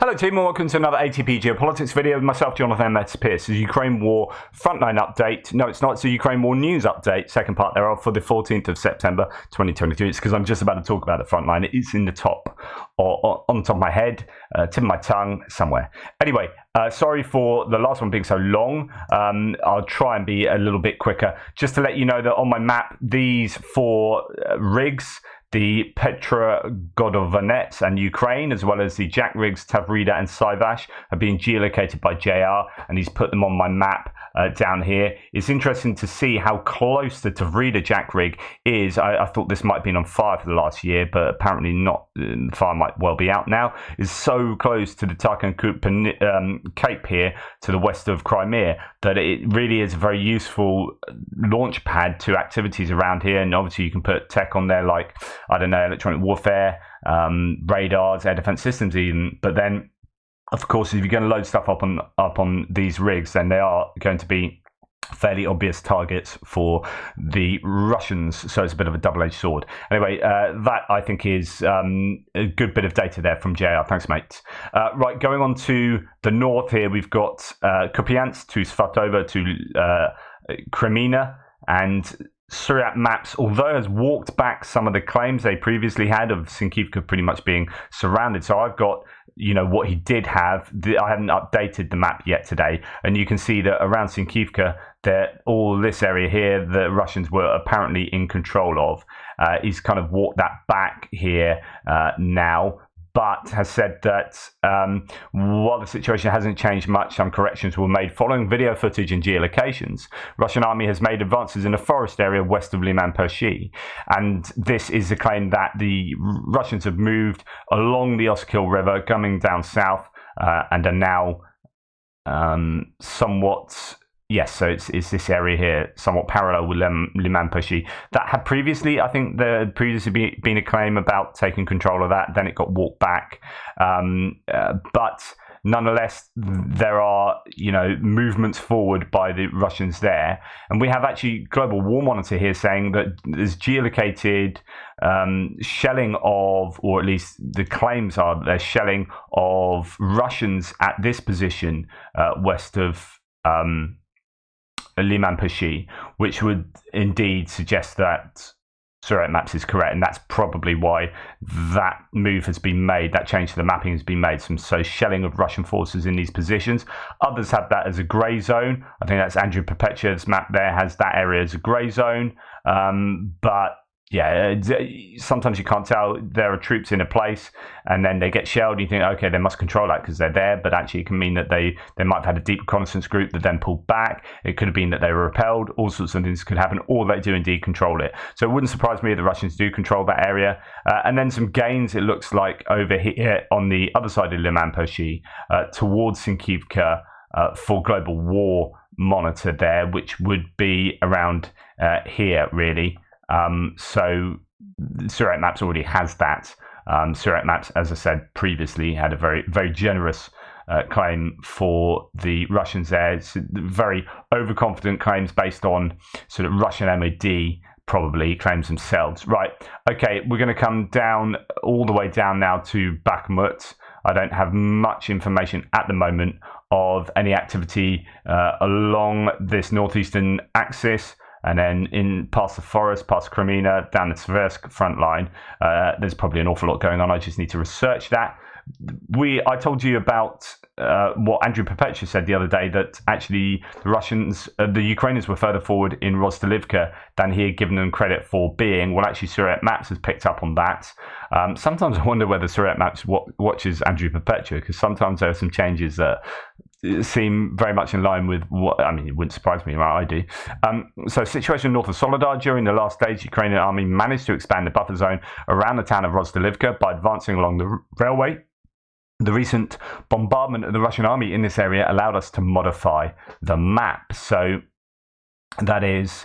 Hello team and welcome to another ATP Geopolitics video with myself, Jonathan Metz Pierce. The Ukraine War Frontline update. No, it's not. It's the Ukraine War News update, second part thereof for the 14th of September 2023. It's because I'm just about to talk about the Frontline. It's in the top, or on the top of my head, tip of my tongue, somewhere. Anyway, sorry for the last one being so long. I'll try and be a little bit quicker. Just to let you know that on my map, these four rigs, the Petrogodovanets and Ukraine, as well as the Jack rigs Tavrida and Sivash, have been geolocated by JR, and he's put them on my map down here. It's interesting to see how close the Tavrida Jack rig is. I thought this might have been on fire for the last year, but apparently not. The fire might well be out now. It's so close to the Tarkan Cape here to the west of Crimea that it really is a very useful launch pad to activities around here. And obviously you can put tech on there like, I don't know, electronic warfare, radars, air defense systems even. But then, of course, if you're going to load stuff up on these rigs, then they are going to be fairly obvious targets for the Russians. So it's a bit of a double-edged sword. Anyway, that I think is a good bit of data there from JR. Thanks, mate. Right, going on to the north here, we've got Kupiansk to Svatova to Kremina, and Surat Maps, although has walked back some of the claims they previously had of Sinkivka pretty much being surrounded. So I've got, you know, what he did have. I haven't updated the map yet today, and you can see that around Sinkivka, that all this area here, the Russians were apparently in control of. He's kind of walked that back here now, but has said that while the situation hasn't changed much, some corrections were made following video footage and geolocations. Russian army has made advances in a forest area west of Liman Pershi, and this is the claim that the Russians have moved along the Oskil River, coming down south, and are now somewhat... Yes, so it's this area here, somewhat parallel with Liman Pershi. That had previously, I think there had previously been a claim about taking control of that. Then it got walked back. But nonetheless, there are, you know, movements forward by the Russians there. And we have actually Global War Monitor here saying that there's geolocated shelling of, or at least the claims are there's shelling of Russians at this position west of Liman Pershi, which would indeed suggest that Surat Maps is correct, and that's probably why that move has been made, that change to the mapping has been made. So shelling of Russian forces in these positions. Others have that as a grey zone. I think that's Andrew Perpetua's map there has that area as a grey zone. But yeah, sometimes you can't tell. There are troops in a place and then they get shelled. You think, okay, they must control that because they're there. But actually, it can mean that they might have had a deep reconnaissance group that then pulled back. It could have been that they were repelled. All sorts of things could happen, or they do indeed control it. So it wouldn't surprise me if the Russians do control that area. And then some gains, it looks like, over here on the other side of Liman Pershi towards Sinkivka for Global War Monitor there, which would be around here, really. So Surat Maps already has that. Surat Maps, as I said previously, had a very, very generous claim for the Russians there. It's very overconfident claims based on sort of Russian MOD probably claims themselves. Right, okay, we're going to come down, all the way down now to Bakhmut. I don't have much information at the moment of any activity along this northeastern axis. And then in past the forest, past Kremina, down the Tversk front line, there's probably an awful lot going on. I just need to research that. I told you about what Andrew Perpetua said the other day, that actually the Russians, the Ukrainians were further forward in Rostelivka than he had given them credit for being. Well, actually, Surat Maps has picked up on that. Sometimes I wonder whether Surat Maps watches Andrew Perpetua, because sometimes there are some changes that seem very much in line with what, I mean, it wouldn't surprise me, right? I do. So situation north of Soledar. During the last days, Ukrainian army managed to expand the buffer zone around the town of Rostelivka by advancing along the railway. The recent bombardment of the Russian army in this area allowed us to modify the map. So that is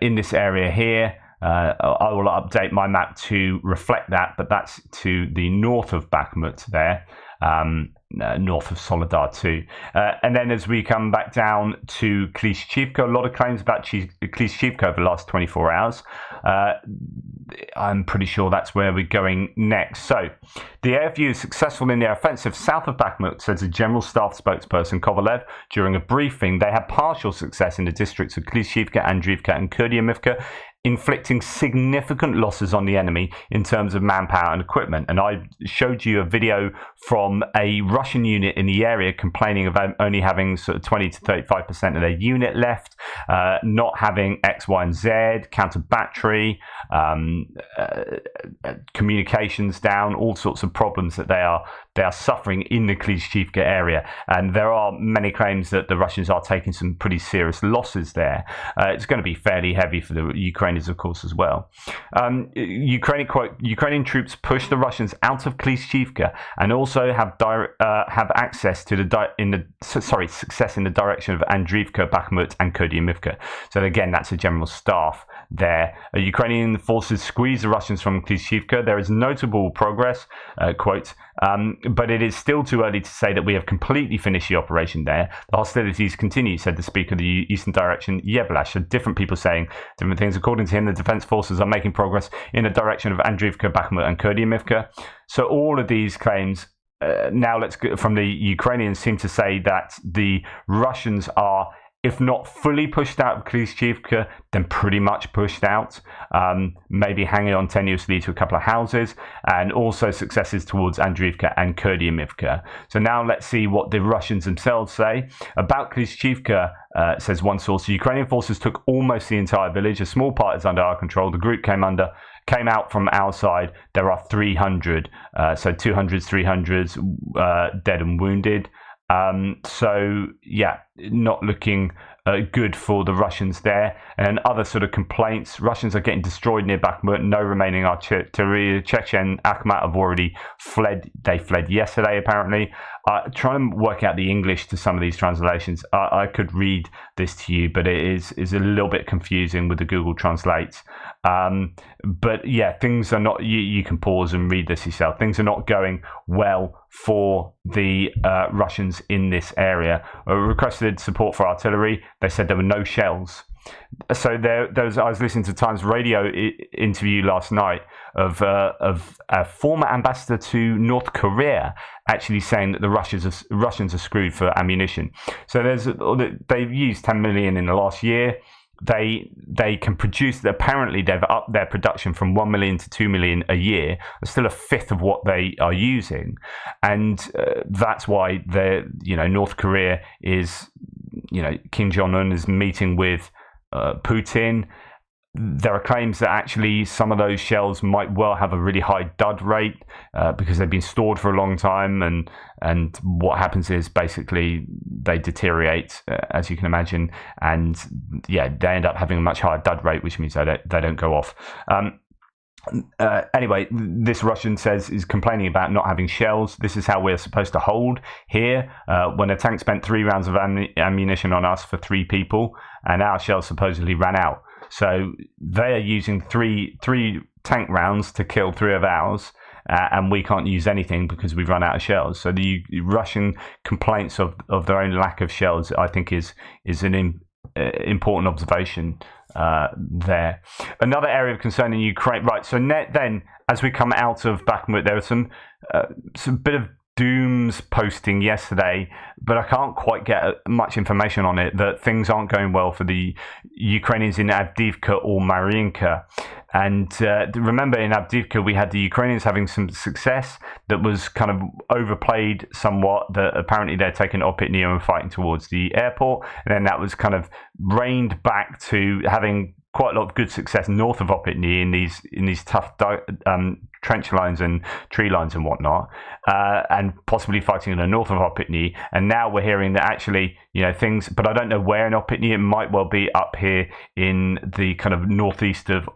in this area here. I will update my map to reflect that, but that's to the north of Bakhmut there. north of Soledar too. And then as we come back down to Klishchivka, a lot of claims about Klishchivka over the last 24 hours. I'm pretty sure that's where we're going next. So the AFU is successful in their offensive south of Bakhmut, says a General Staff spokesperson Kovalev during a briefing. They had partial success in the districts of Klishchivka, Andriivka and Kurdyamivka, inflicting significant losses on the enemy in terms of manpower and equipment. And I showed you a video from a Russian unit in the area complaining about only having sort of 20 to 35% of their unit left, not having X, Y, and Z, counter battery, communications down, all sorts of problems that they are suffering in the Klishchivka area. And there are many claims that the Russians are taking some pretty serious losses there. It's going to be fairly heavy for the Ukrainians, of course, as well. Ukrainian troops push the Russians out of Klishchivka and also have access to success in the direction of Andriivka, Bakhmut, and Kurdyamivka. So again, that's a General Staff there. Ukrainian forces squeeze the Russians from Klishchivka. There is notable progress, quote, but it is still too early to say that we have completely finished the operation there. The hostilities continue, said the Speaker of the Eastern Direction, Yevlash. So different people saying different things. According to him, the defense forces are making progress in the direction of Andriivka, Bakhmut, and Kurdyamivka. So all of these claims, now let's go from the Ukrainians, seem to say that the Russians are, if not fully pushed out of Klishchivka, then pretty much pushed out, maybe hanging on tenuously to a couple of houses, and also successes towards Andriivka and Kurdyamivka. So now let's see what the Russians themselves say. About Klishchivka, says one source, the Ukrainian forces took almost the entire village. A small part is under our control. The group came out from our side. There are 300, so 200s, 300s, dead and wounded. So yeah, not looking good for the Russians there. And other sort of complaints, Russians are getting destroyed near Bakhmut, no remaining artillery. Chechen, Akhmat have already fled. They fled yesterday, apparently. Trying to work out the English to some of these translations. I could read this to you, but it is a little bit confusing with the Google Translate. But yeah, things are not, you can pause and read this yourself. Things are not going well for the Russians in this area. Requested support for artillery. They said there were no shells. So I was listening to Times Radio interview last night of a former ambassador to North Korea actually saying that the Russians are screwed for ammunition. So they've used 10 million in the last year. They can produce, apparently they've upped their production from 1 million to 2 million a year. It's still a fifth of what they are using. And that's why North Korea is, Kim Jong-un is meeting with Putin. There are claims that actually some of those shells might well have a really high dud rate because they've been stored for a long time, and what happens is basically they deteriorate, as you can imagine, and yeah, they end up having a much higher dud rate, which means they don't go off. Anyway, this Russian is complaining about not having shells. This is how we're supposed to hold here. When a tank spent 3 rounds of ammunition on us for 3 people, and our shells supposedly ran out. So they are using three tank rounds to kill 3 of ours, and we can't use anything because we've run out of shells. So the Russian complaints of their own lack of shells, I think, is an important observation there. Another area of concern in Ukraine, right? So then, as we come out of Bakhmut, there was some bit of dooms posting yesterday, but I can't quite get much information on it, that things aren't going well for the Ukrainians in Avdiivka or Mariinka. And remember, in Avdiivka, we had the Ukrainians having some success that was kind of overplayed somewhat, that apparently they're taking Opitny and fighting towards the airport. And then that was kind of reined back to having quite a lot of good success north of Opitny in these tough trench lines and tree lines and whatnot, and possibly fighting in the north of Opitny. And now we're hearing that actually, things, but I don't know where in Opitny. It might well be up here in the kind of northeast of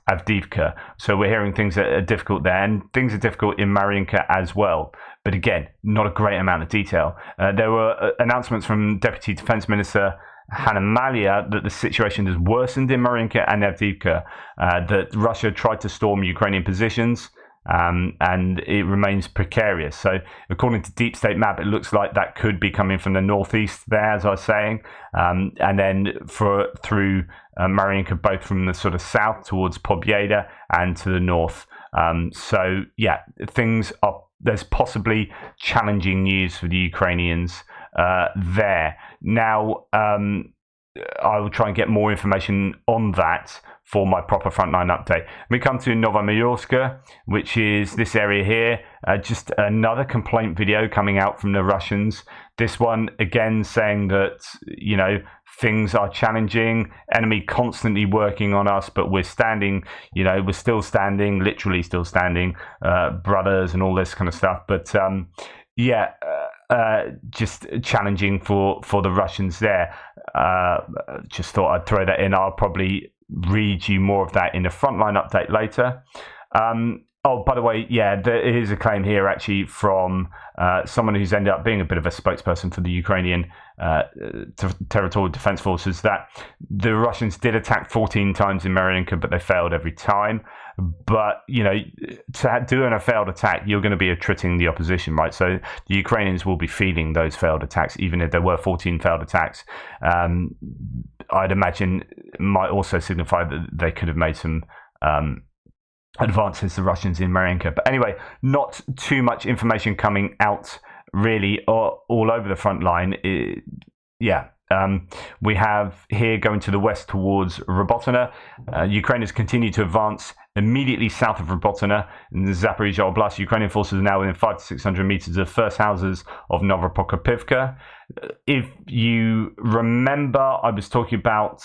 Avdiivka. So we're hearing things that are difficult there, and things are difficult in Mariinka as well. But again, not a great amount of detail. There were announcements from Deputy Defense Minister Hanna Maliar that the situation has worsened in Mariinka and Avdiivka, that Russia tried to storm Ukrainian positions. and it remains precarious. So according to Deep State Map, it looks like that could be coming from the northeast there, as I was saying, and then through Mariinka, both from the sort of south towards Pobjeda and to the north. So yeah, there's possibly challenging news for the Ukrainians there. Now, I will try and get more information on that for my proper Frontline update. We come to Novomayorska, which is this area here. Just another complaint video coming out from the Russians. This one, again, saying that, you know, things are challenging, enemy constantly working on us, but we're standing, you know, we're still standing, literally still standing, brothers and all this kind of stuff. But yeah, just challenging for the Russians there. Just thought I'd throw that in. I'll probably read you more of that in the Frontline update later. Oh, by the way, yeah, there is a claim here actually from someone who's ended up being a bit of a spokesperson for the Ukrainian territorial defense forces, that the Russians did attack 14 times in Mariinka, but they failed every time. But, you know, doing a failed attack, you're going to be attriting the opposition, right? So the Ukrainians will be feeling those failed attacks, even if there were 14 failed attacks. I'd imagine might also signify that they could have made some advances, the Russians in Mariinka. But anyway, not too much information coming out really all over the front line. We have here going to the west towards Robotyne. Ukraine has continued to advance immediately south of Robotyne in the Zaporizhzhia Oblast. Ukrainian forces are now within 500 to 600 meters of first houses of Novoprokopivka. If you remember, I was talking about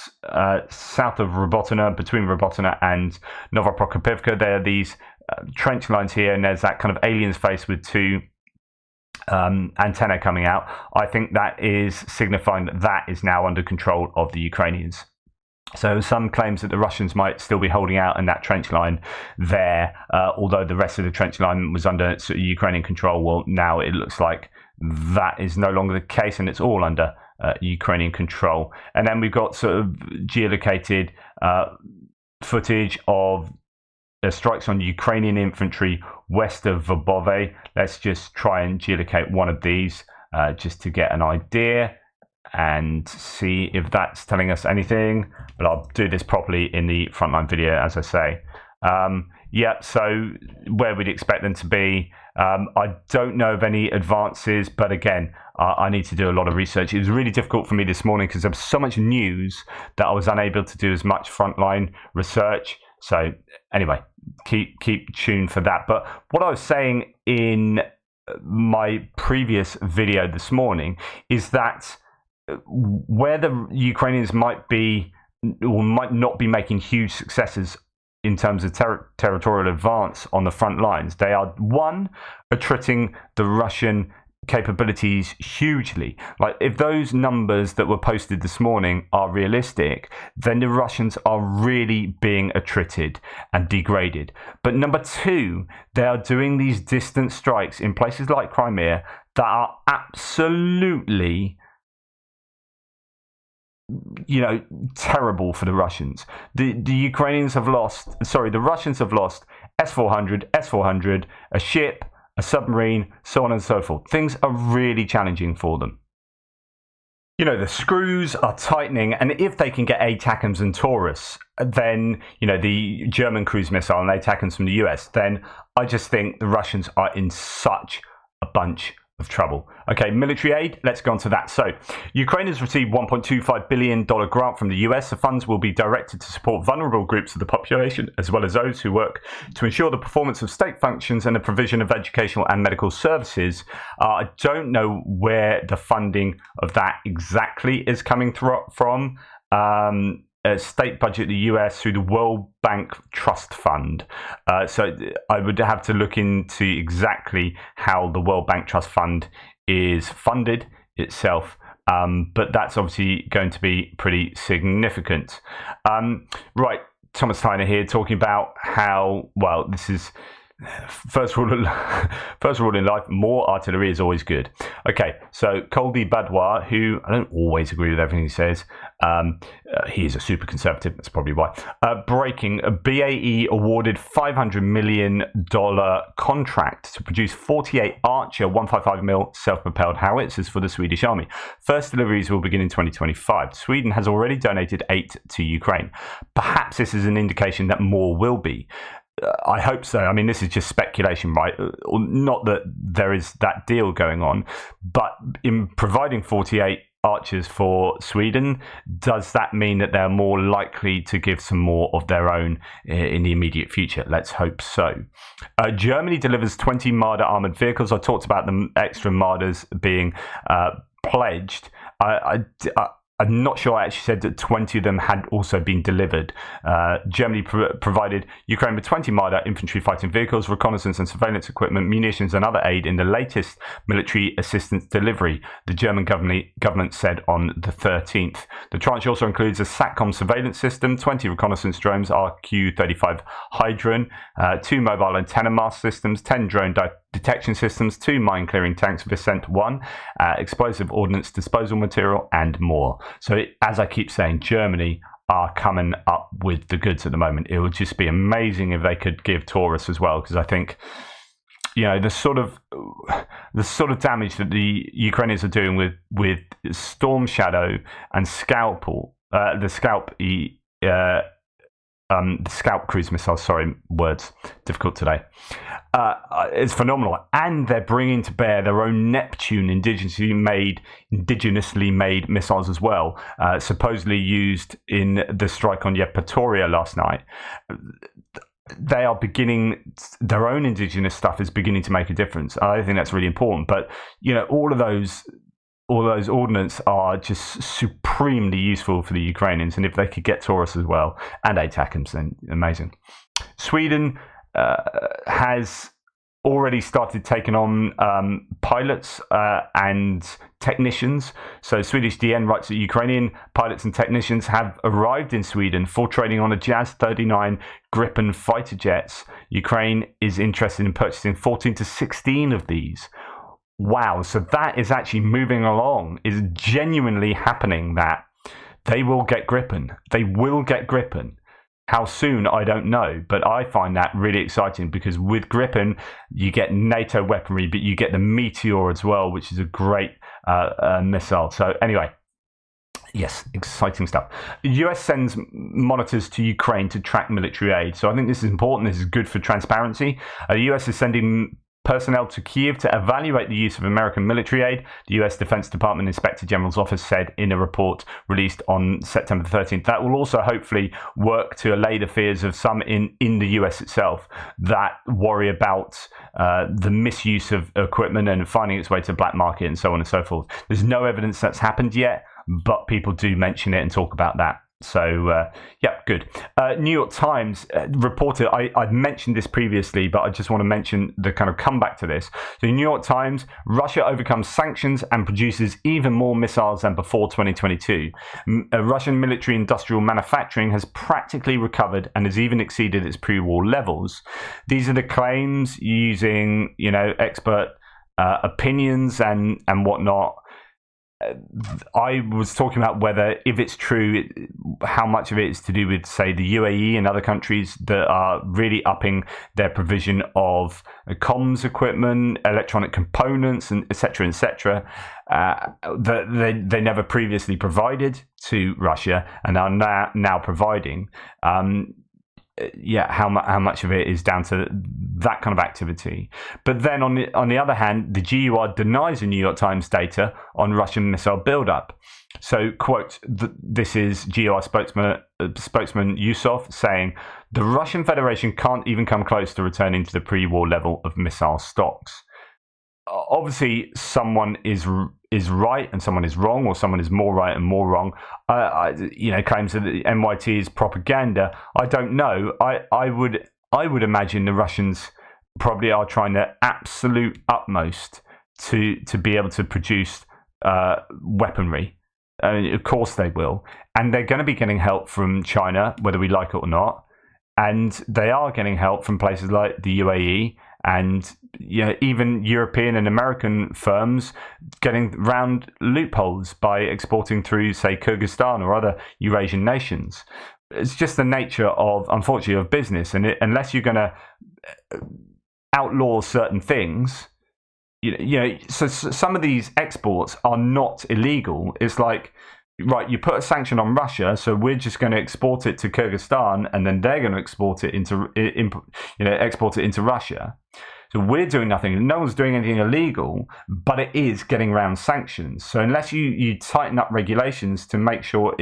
south of Robotyne, between Robotyne and Novoprokopivka. There are these trench lines here, and there's that kind of alien's face with two antenna coming out. I think that is signifying that that is now under control of the Ukrainians. So some claims that the Russians might still be holding out in that trench line there, although the rest of the trench line was under Ukrainian control. Well, now it looks like that is no longer the case, and it's all under Ukrainian control. And then we've got sort of geolocated footage of strikes on Ukrainian infantry west of Verbove. Let's just try and geolocate one of these just to get an idea and see if that's telling us anything. But I'll do this properly in the Frontline video, as I say. Yeah, so where we'd expect them to be. I don't know of any advances, but again, I need to do a lot of research. It was really difficult for me this morning because there was so much news that I was unable to do as much Frontline research. So anyway, keep tuned for that. But what I was saying in my previous video this morning is that where the Ukrainians might be or might not be making huge successes in terms of territorial advance on the front lines, they are, one, attriting the Russian capabilities hugely. Like, if those numbers that were posted this morning are realistic, then the Russians are really being attrited and degraded. But number two, they are doing these distant strikes in places like Crimea that are absolutely, you know, terrible for the Russians. The Ukrainians have lost, the Russians have lost S-400, a ship, a submarine, so on and so forth. Things are really challenging for them. You know, the screws are tightening, and if they can get ATACMS and Taurus, then, you know, the German cruise missile and ATACMS from the US, then I just think the Russians are in such a bunch of trouble. Okay, military aid, let's go on to that. So, Ukraine has received $1.25 billion grant from the US. The funds will be directed to support vulnerable groups of the population, as well as those who work to ensure the performance of state functions and the provision of educational and medical services. I don't know where the funding of that exactly is coming from. State budget of the US through the World Bank Trust Fund. So I would have to look into exactly how the World Bank Trust Fund is funded itself. But that's obviously going to be pretty significant. Right, Thomas Tyner here talking about how, well, this is First rule, first rule in life: more artillery is always good. Okay, so Colby Badwa, who I don't always agree with everything he says, he is a super conservative. That's probably why. Breaking: BAE awarded $500 million contract to produce 48 Archer 155mm self-propelled howitzers for the Swedish army. First deliveries will begin in 2025. Sweden has already donated 8 to Ukraine. Perhaps this is an indication that more will be. I hope so. I mean, this is just speculation, right? Not that there is that deal going on, but in providing 48 Archers for Sweden, does that mean that they're more likely to give some more of their own in the immediate future? Let's hope so. Germany delivers 20 Marder armoured vehicles. I talked about the extra Marders being pledged. I'm not sure I actually said that 20 of them had also been delivered. Germany provided Ukraine with 20 Marder infantry fighting vehicles, reconnaissance and surveillance equipment, munitions and other aid in the latest military assistance delivery, the German government said on the 13th. The tranche also includes a SATCOM surveillance system, 20 reconnaissance drones, RQ-35 Hydron, 2 mobile antenna mast systems, 10 drone detection systems, 2 mine-clearing tanks, Vicent 1, explosive ordnance disposal material, and more. So, as I keep saying, Germany are coming up with the goods at the moment. It would just be amazing if they could give Taurus as well, because I think, you know, the sort of damage that the Ukrainians are doing with Storm Shadow and Scalpel, the Scalp cruise missiles. Sorry, words difficult today. It's phenomenal, and they're bringing to bear their own Neptune indigenously made missiles as well, supposedly used in the strike on Yevpatoria last night. They are beginning, their own indigenous stuff is beginning to make a difference. I think that's really important. But you know, all those ordnance are just supremely useful for the Ukrainians, and if they could get Taurus as well and ATACMS, then amazing. Sweden has already started taking on pilots and technicians. So Swedish DN writes that Ukrainian pilots and technicians have arrived in Sweden for training on a Jas 39 Gripen fighter jets. Ukraine is interested in purchasing 14 to 16 of these. Wow, so that is actually moving along, is genuinely happening, that they will get Gripen. They will get Gripen. How soon, I don't know, but I find that really exciting, because with Gripen, you get NATO weaponry, but you get the Meteor as well, which is a great missile. So anyway, yes, exciting stuff. The US sends monitors to Ukraine to track military aid. So I think this is important. This is good for transparency. The US is sending personnel to Kyiv to evaluate the use of American military aid, the US Defense Department Inspector General's office said in a report released on September 13th. That will also hopefully work to allay the fears of some in the US itself that worry about the misuse of equipment and finding its way to the black market and so on and so forth. There's no evidence that's happened yet, but people do mention it and talk about that. So, yeah, good. New York Times reported, I'd mentioned this previously, but I just want to mention the kind of comeback to this. So, New York Times, Russia overcomes sanctions and produces even more missiles than before 2022. Russian military industrial manufacturing has practically recovered and has even exceeded its pre-war levels. These are the claims using, you know, expert opinions and whatnot. I was talking about whether, if it's true, how much of it is to do with, say, the UAE and other countries that are really upping their provision of comms equipment, electronic components, and etc., that they never previously provided to Russia and are now providing. Yeah, how much of it is down to that kind of activity? But then on the other hand, the GUR denies the New York Times data on Russian missile buildup. So, quote, this is GUR spokesman Yusuf saying, the Russian Federation can't even come close to returning to the pre-war level of missile stocks. Obviously, someone is right and someone is wrong, or someone is more right and more wrong. Claims that the NYT is propaganda. I don't know. I would imagine the Russians probably are trying their absolute utmost to be able to produce weaponry. Of course they will, and they're going to be getting help from China, whether we like it or not. and they are getting help from places like the UAE and even European and American firms getting round loopholes by exporting through, say, Kyrgyzstan or other Eurasian nations. It's just the nature of, unfortunately, of business. And unless you're going to outlaw certain things, so some of these exports are not illegal. It's like, right, you put a sanction on Russia, so we're just going to export it to Kyrgyzstan, and then they're going to export it into Russia. So we're doing nothing. No one's doing anything illegal, but it is getting around sanctions. So unless you tighten up regulations to make sure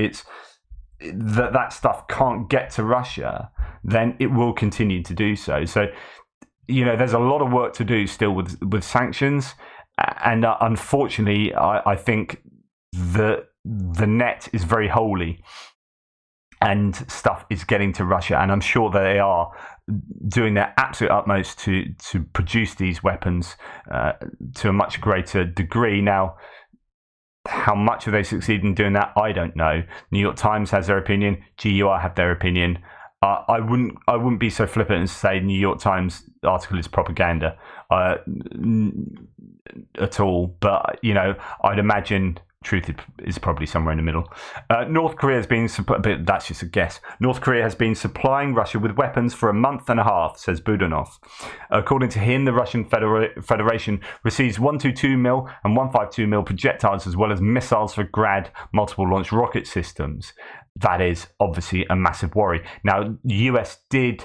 that stuff can't get to Russia, then it will continue to do so. So there's a lot of work to do still with sanctions, and unfortunately, I think the net is very holey, and stuff is getting to Russia, and I'm sure they are doing their absolute utmost to produce these weapons to a much greater degree. Now, how much have they succeeded in doing that? I don't know. New York Times has their opinion. GUR have their opinion. I wouldn't be so flippant and say New York Times article is propaganda at all. But I'd imagine truth is probably somewhere in the middle. North Korea has been, but that's just a guess. North Korea has been supplying Russia with weapons for a month and a half, says Budanov. According to him, the Russian Federation receives 122mm and 152mm projectiles, as well as missiles for Grad multiple launch rocket systems. That is obviously a massive worry. Now, the US did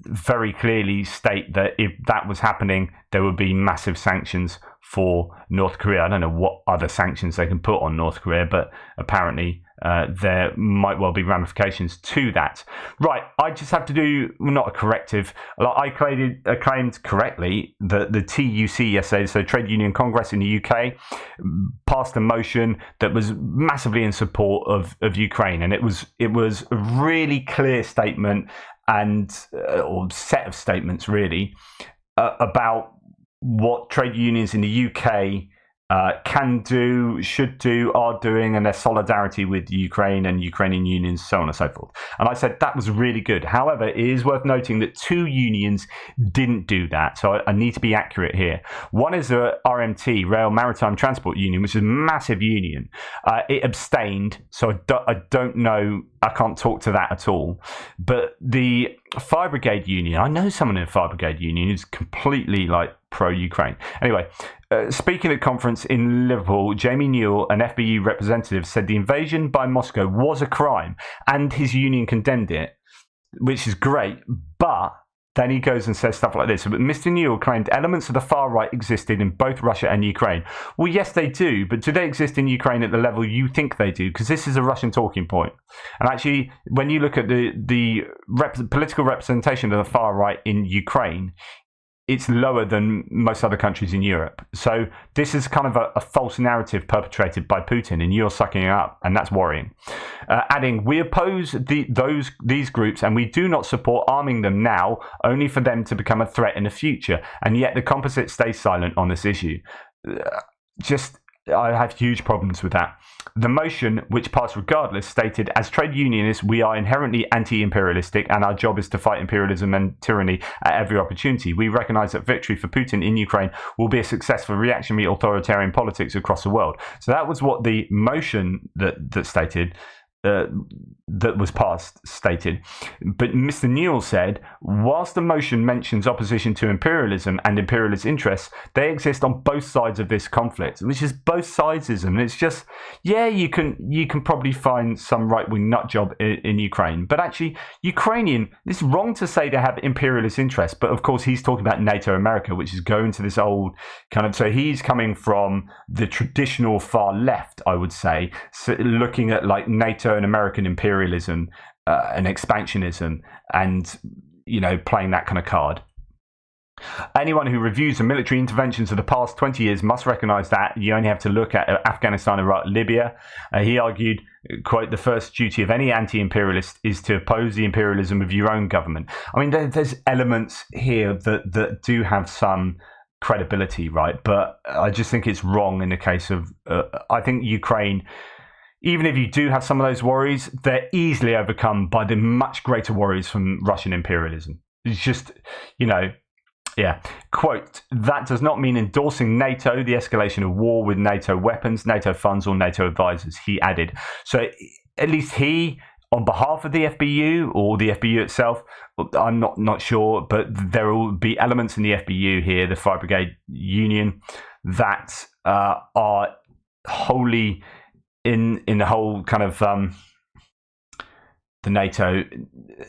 very clearly state that if that was happening, there would be massive sanctions for North Korea. I don't know what other sanctions they can put on North Korea, but apparently there might well be ramifications to that. Right, I just have to do, not a corrective. I claimed correctly that the TUC yesterday, so Trade Union Congress in the UK, passed a motion that was massively in support of Ukraine, and it was a really clear statement or set of statements really about what trade unions in the UK can do, should do, are doing, and their solidarity with Ukraine and Ukrainian unions, so on and so forth. And I said that was really good. However, it is worth noting that two unions didn't do that, so I need to be accurate here. One is the RMT, Rail Maritime Transport Union, which is a massive union. It abstained, so I don't know, I can't talk to that at all. But the Fire Brigade Union, I know someone in the Fire Brigade Union who's completely pro-Ukraine. Anyway, speaking at a conference in Liverpool, Jamie Newell, an FBU representative, said the invasion by Moscow was a crime and his union condemned it, which is great, but then he goes and says stuff like this. But Mr. Newell claimed elements of the far right existed in both Russia and Ukraine. Well, yes, they do, but do they exist in Ukraine at the level you think they do? Because this is a Russian talking point. And actually, when you look at the political representation of the far right in Ukraine, it's lower than most other countries in Europe. So this is kind of a false narrative perpetrated by Putin, and you're sucking it up, and that's worrying. Adding, we oppose these groups, and we do not support arming them now, only for them to become a threat in the future. And yet the composite stays silent on this issue. I have huge problems with that. The motion, which passed regardless, stated, as trade unionists, we are inherently anti-imperialistic and our job is to fight imperialism and tyranny at every opportunity. We recognise that victory for Putin in Ukraine will be a success for reactionary authoritarian politics across the world. So that was what the motion that stated. That was passed stated. But Mr. Newell said, whilst the motion mentions opposition to imperialism and imperialist interests, they exist on both sides of this conflict, which is both sidesism. And it's just, yeah, you can probably find some right-wing nutjob in Ukraine, but actually it's wrong to say they have imperialist interests, but of course he's talking about NATO America, which is going to this old kind of, so he's coming from the traditional far left, I would say, so looking at NATO and American imperialism and expansionism, and playing that kind of card. Anyone who reviews the military interventions of the past 20 years must recognize that you only have to look at Afghanistan, Iraq, Libya. He argued, quote, the first duty of any anti-imperialist is to oppose the imperialism of your own government. I mean, there's elements here that do have some credibility, right? But I just think it's wrong in the case of, I think Ukraine, even if you do have some of those worries, they're easily overcome by the much greater worries from Russian imperialism. It's just, yeah. Quote, that does not mean endorsing NATO, the escalation of war with NATO weapons, NATO funds, or NATO advisors, he added. So at least he, on behalf of the FBU or the FBU itself, I'm not sure, but there will be elements in the FBU here, the Fire Brigade Union, that are wholly in the whole kind of the NATO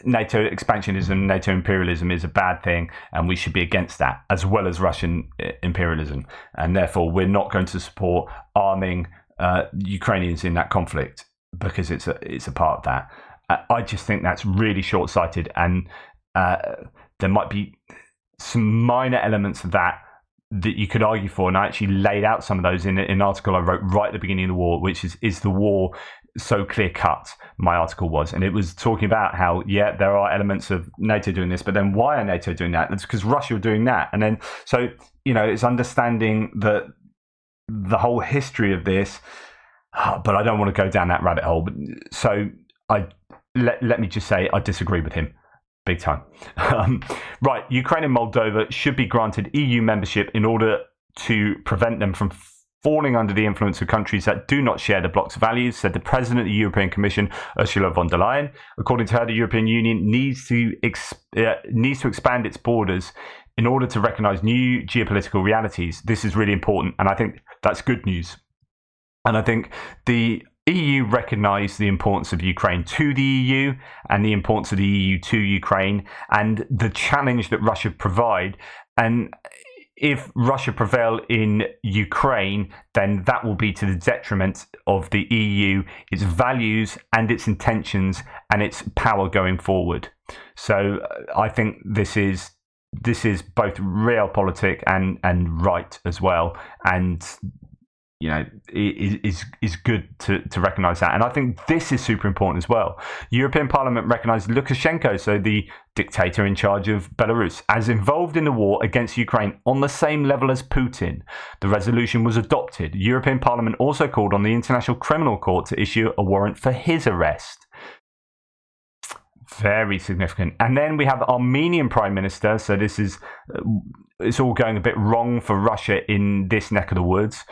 expansionism, NATO imperialism is a bad thing, and we should be against that, as well as Russian imperialism. And therefore, we're not going to support arming Ukrainians in that conflict because it's a part of that. I just think that's really short-sighted, and there might be some minor elements of that you could argue for, and I actually laid out some of those in an article I wrote right at the beginning of the war, which is the war so clear-cut, my article was. And it was talking about how, yeah, there are elements of NATO doing this, but then why are NATO doing that? It's because Russia are doing that. And then, so, it's understanding the whole history of this, but I don't want to go down that rabbit hole. So let me just say I disagree with him. Big time. Right, Ukraine and Moldova should be granted EU membership in order to prevent them from falling under the influence of countries that do not share the bloc's values, said the President of the European Commission, Ursula von der Leyen. According to her, the European Union needs to expand its borders in order to recognise new geopolitical realities. This is really important, and I think that's good news. And I think the EU recognise the importance of Ukraine to the EU and the importance of the EU to Ukraine and the challenge that Russia provide. And if Russia prevail in Ukraine, then that will be to the detriment of the EU, its values and its intentions and its power going forward. So I think this is both realpolitik and right as well. And is good to recognise that. And I think this is super important as well. European Parliament recognised Lukashenko, so the dictator in charge of Belarus, as involved in the war against Ukraine on the same level as Putin. The resolution was adopted. European Parliament also called on the International Criminal Court to issue a warrant for his arrest. Very significant. And then we have the Armenian Prime Minister. So this is, it's all going a bit wrong for Russia in this neck of the woods.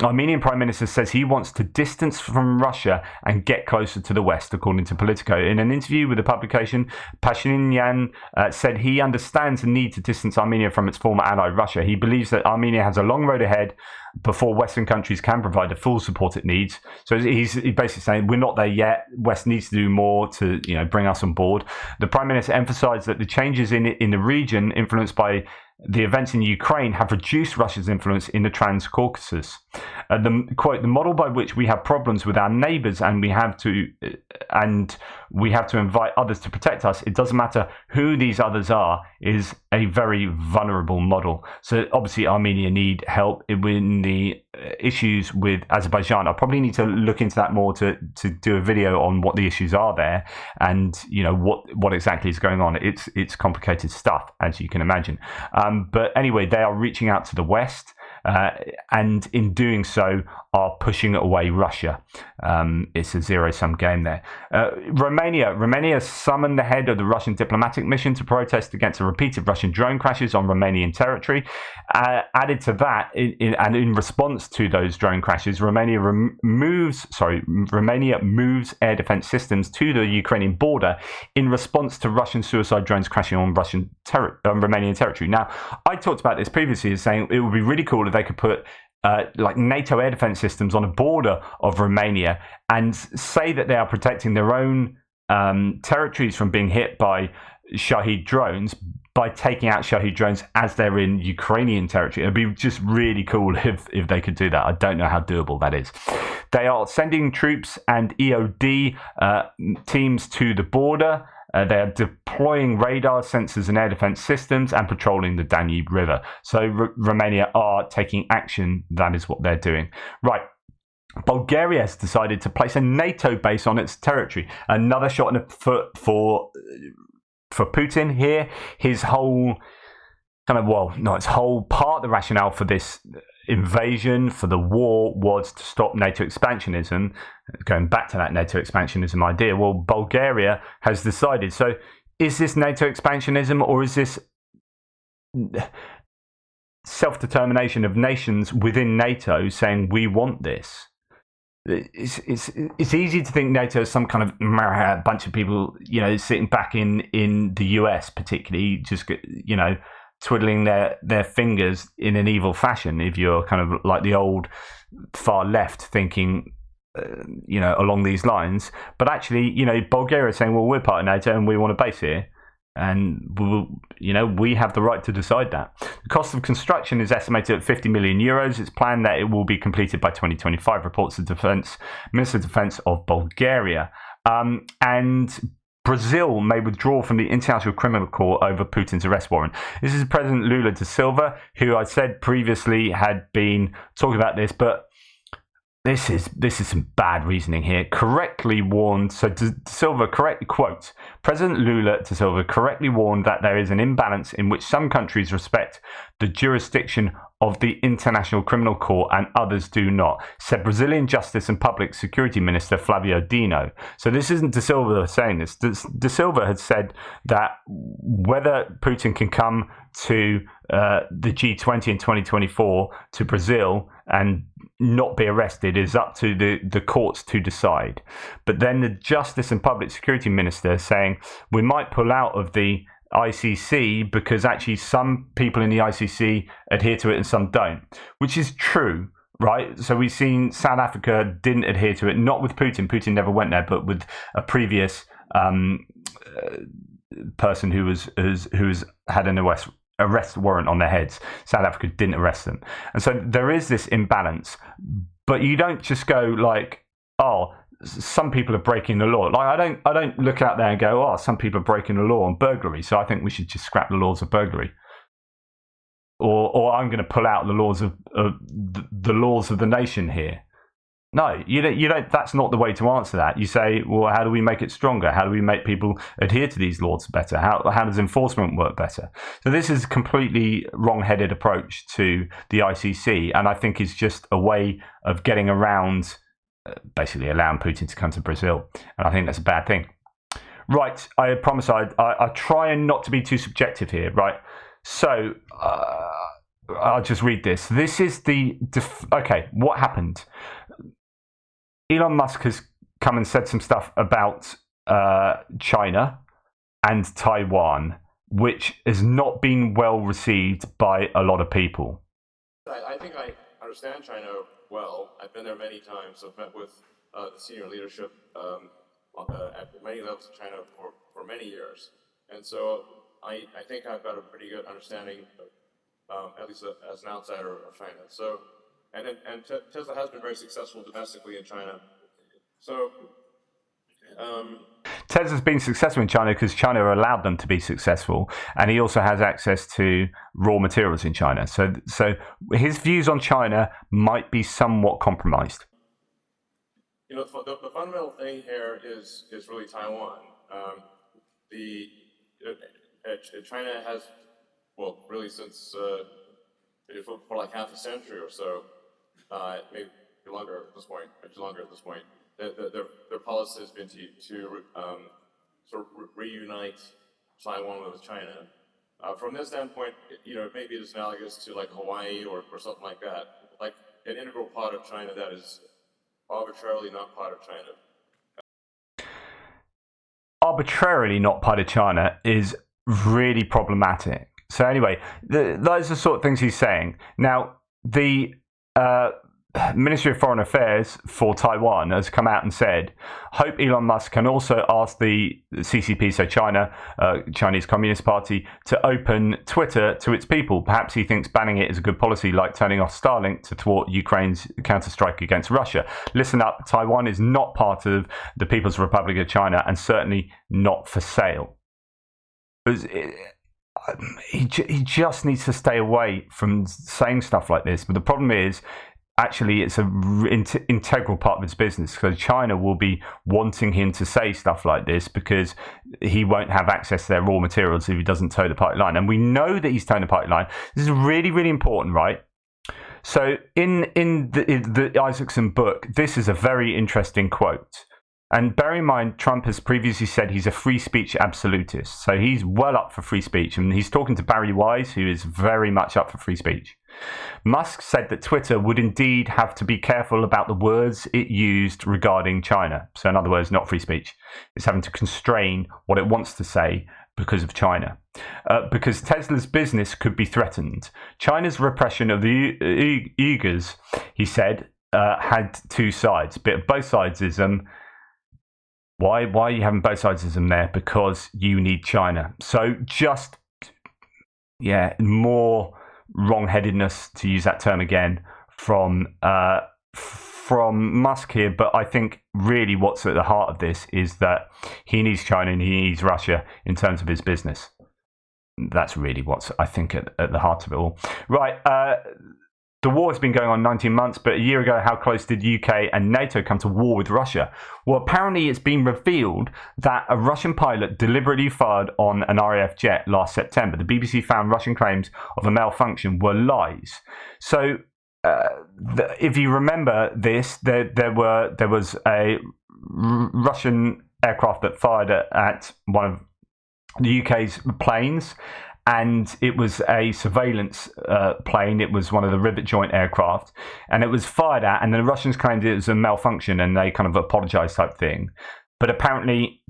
Armenian Prime Minister says he wants to distance from Russia and get closer to the West, according to Politico. In an interview with the publication, Pashinyan said he understands the need to distance Armenia from its former ally, Russia. He believes that Armenia has a long road ahead before Western countries can provide the full support it needs. So he's basically saying we're not there yet. West needs to do more to bring us on board. The Prime Minister emphasised that the changes in the region influenced by the events in Ukraine have reduced Russia's influence in the Trans-Caucasus. The model by which we have problems with our neighbours and we have to invite others to protect us, it doesn't matter who these others are, is a very vulnerable model. So obviously Armenia need help in the issues with Azerbaijan. I probably need to look into that more to do a video on what the issues are there and what exactly is going on. It's complicated stuff, as you can imagine. But anyway, they are reaching out to the West. And in doing so are pushing away Russia. It's a zero-sum game there. Romania summoned the head of the Russian diplomatic mission to protest against the repeated Russian drone crashes on Romanian territory. Added to that, in response to those drone crashes, Romania moves air defense systems to the Ukrainian border in response to Russian suicide drones crashing on Romanian territory. Now, I talked about this previously as saying it would be really cool if they could put like NATO air defense systems on the border of Romania and say that they are protecting their own territories from being hit by Shahed drones by taking out Shahed drones as they're in Ukrainian territory. It'd be just really cool if they could do that. I don't know how doable that is. They are sending troops and EOD teams to the border. They are deploying radar sensors and air defense systems and patrolling the Danube River. So Romania are taking action. That is what they're doing. Right. Bulgaria has decided to place a NATO base on its territory. Another shot in the foot for Putin here. His whole part of the rationale for this invasion, for the war, was to stop NATO expansionism. Going back to that NATO expansionism idea, well, Bulgaria has decided. So is this NATO expansionism, or is this self-determination of nations within NATO saying we want this? It's easy to think NATO is some kind of bunch of people, sitting back in the US, particularly, just twiddling their fingers in an evil fashion. If you're kind of like the old far left thinking, along these lines, but actually, Bulgaria is saying, well, we're part of NATO and we want a base here. And we have the right to decide that. The cost of construction is estimated at 50 million euros. It's planned that it will be completed by 2025, reports the Minister of Defense of Bulgaria. And Brazil may withdraw from the International Criminal Court over Putin's arrest warrant. This is President Lula da Silva, who I said previously had been talking about this, but this is some bad reasoning here. Correctly warned, so da Silva correctly quotes, President Lula da Silva correctly warned that there is an imbalance in which some countries respect the jurisdiction of the International Criminal Court and others do not, said Brazilian Justice and Public Security Minister Flavio Dino. So this isn't da Silva saying this. Da Silva had said that whether Putin can come to the G20 in 2024 to Brazil and not be arrested is up to the courts to decide. But then the Justice and Public Security Minister saying we might pull out of the ICC because actually some people in the ICC adhere to it and some don't, which is true, right? So we've seen South Africa didn't adhere to it, not with Putin. Putin never went there, but with a previous person who had an arrest warrant on their heads. South Africa didn't arrest them. And so there is this imbalance, but you don't just go like, oh, some people are breaking the law. Like I don't look out there and go, oh, some people are breaking the law on burglary, so I think we should just scrap the laws of burglary. Or I'm going to pull out the laws of the nation here. No, you don't. That's not the way to answer that. You say, well, how do we make it stronger? How do we make people adhere to these laws better? How does enforcement work better? So this is a completely wrong-headed approach to the ICC, and I think it's just a way of getting around, basically allowing Putin to come to Brazil, and I think that's a bad thing. Right, I promise I try and not to be too subjective here, right? So I'll just read this. This is okay, what happened? Elon Musk has come and said some stuff about China and Taiwan, which has not been well received by a lot of people. I think I understand China well. I've been there many times. I've met with the senior leadership at many levels of China for many years. And so I think I've got a pretty good understanding, at least as an outsider of China. So, and Tesla has been very successful domestically in China. So Tesla's been successful in China because China allowed them to be successful, and he also has access to raw materials in China. So his views on China might be somewhat compromised. The fundamental thing here is really Taiwan. China has, well, really since for like half a century or so, maybe longer at this point, much longer at this point. Their policy has been to sort of reunite Taiwan with China. From this standpoint, maybe it's analogous to like Hawaii or something like that, like an integral part of China that is arbitrarily not part of China. Arbitrarily not part of China is really problematic. So anyway, those are the sort of things he's saying. Now, the Ministry of Foreign Affairs for Taiwan has come out and said, hope Elon Musk can also ask the CCP, so China, Chinese Communist Party, to open Twitter to its people. Perhaps he thinks banning it is a good policy, like turning off Starlink to thwart Ukraine's counterstrike against Russia. Listen up, Taiwan is not part of the People's Republic of China and certainly not for sale. He just needs to stay away from saying stuff like this. But the problem is, actually, it's an integral part of his business. So China will be wanting him to say stuff like this because he won't have access to their raw materials if he doesn't toe the party line. And we know that he's toeing the party line. This is really, really important, right? So in the Isaacson book, this is a very interesting quote. And bear in mind, Trump has previously said he's a free speech absolutist. So he's well up for free speech. And he's talking to Barry Wise, who is very much up for free speech. Musk said that Twitter would indeed have to be careful about the words it used regarding China. So in other words, not free speech. It's having to constrain what it wants to say because of China. Because Tesla's business could be threatened. China's repression of the Uyghurs, he said, had two sides. A bit of both sidesism. Why are you having both sidesism there? Because you need China. So just, more wrong-headedness, to use that term again, from Musk here. But I think really what's at the heart of this is that he needs China and he needs Russia in terms of his business. That's really what's, I think, at the heart of it all. Right. The war has been going on 19 months, but a year ago, how close did UK and NATO come to war with Russia? Well, apparently it's been revealed that a Russian pilot deliberately fired on an RAF jet last September. The BBC found Russian claims of a malfunction were lies. So, if you remember this, there was a Russian aircraft that fired at one of the UK's planes. And it was a surveillance plane. It was one of the rivet joint aircraft. And it was fired at, and the Russians claimed it was a malfunction, and they kind of apologized type thing. But apparently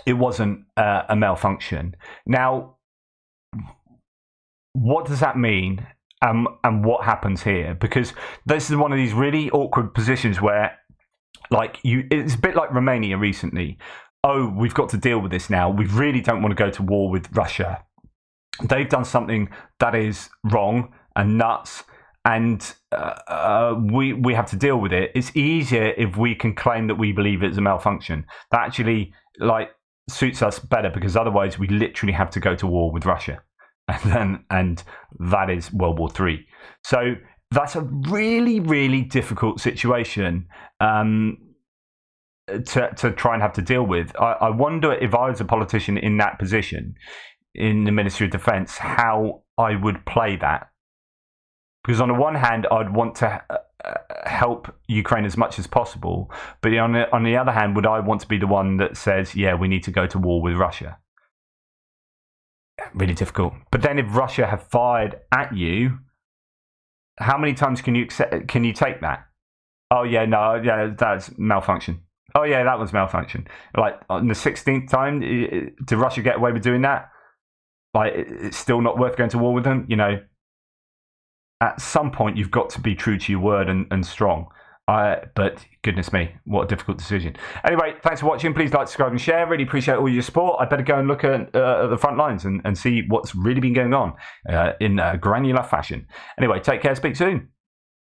it wasn't a malfunction. Now, what does that mean? And what happens here? Because this is one of these really awkward positions where, it's a bit like Romania recently. Oh, we've got to deal with this now. We really don't want to go to war with Russia. They've done something that is wrong and nuts, and we have to deal with it. It's easier if we can claim that we believe it's a malfunction. That actually suits us better, because otherwise we literally have to go to war with Russia, and that is World War III. So that's a really, really difficult situation to try and have to deal with. I wonder if I was a politician in that position, in the Ministry of Defence, how I would play that. Because on the one hand, I'd want to help Ukraine as much as possible, but on the other hand, would I want to be the one that says, we need to go to war with Russia? Really difficult. But then if Russia have fired at you, how many times can you take that? That's malfunction. Oh yeah, that was malfunction. On the 16th time, did Russia get away with doing that? It's still not worth going to war with them. At some point you've got to be true to your word and strong. But goodness me, what a difficult decision. Anyway, thanks for watching. Please like, subscribe and share. Really appreciate all your support. I better go and look at the front lines and see what's really been going on in a granular fashion. Anyway, take care. Speak soon.